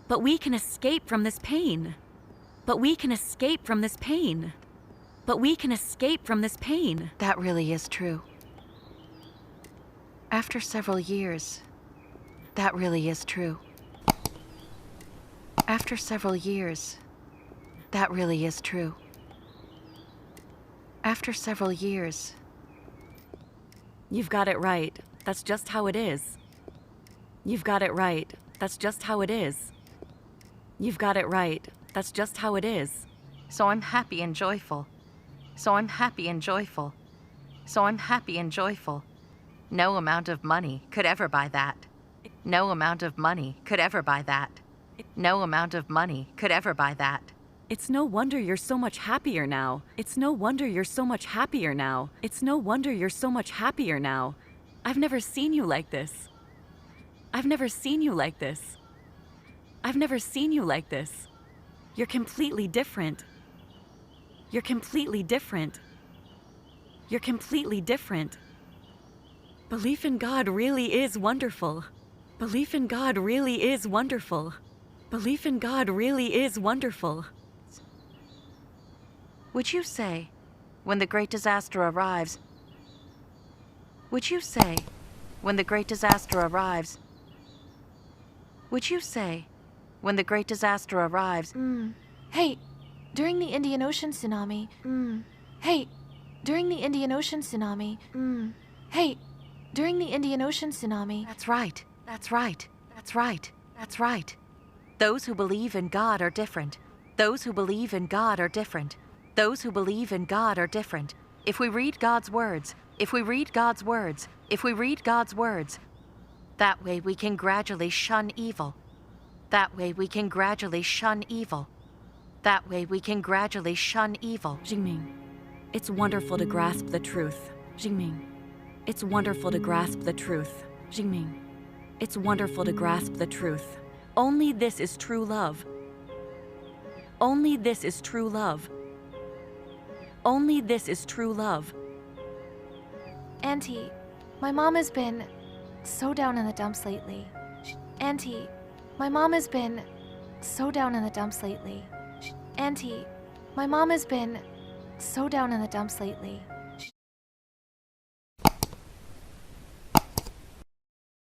But we can escape from this pain. But we can escape from this pain. But we can escape from this pain. That really is true. After several years, that really is true. After several years, that really is true. After several years. You've got it right. That's just how it is. You've got it right. That's just how it is. You've got it right. That's just how it is. So I'm happy and joyful. So I'm happy and joyful. So I'm happy and joyful. No amount of money could ever buy that. No amount of money could ever buy that. No amount of money could ever buy that. It's no wonder you're so much happier now. It's no wonder you're so much happier now. It's no wonder you're so much happier now. I've never seen you like this. I've never seen you like this. I've never seen you like this. You're completely different. You're completely different. You're completely different. Belief in God really is wonderful. Belief in God really is wonderful. Belief in God really is wonderful. Would you say, when the great disaster arrives, would you say, when the great disaster arrives, would you say, when the great disaster arrives, Hey, during the Indian Ocean tsunami, Hey, during the Indian Ocean tsunami, Hey, during the Indian Ocean tsunami. That's right, that's right, that's right, that's right. Those who believe in God are different. Those who believe in God are different. Those who believe in God are different. If we read God's words, if we read God's words, if we read God's words, that way we can gradually shun evil. That way we can gradually shun evil. That way we can gradually shun evil. Jingming, it's wonderful to grasp the truth. Jingming, it's wonderful to grasp the truth. Jingming, it's wonderful to grasp the truth. Only this is true love. Only this is true love. Only this is true love. Auntie, my mom has been so down in the dumps lately. Auntie, my mom has been so down in the dumps lately. Auntie, my mom has been so down in the dumps lately.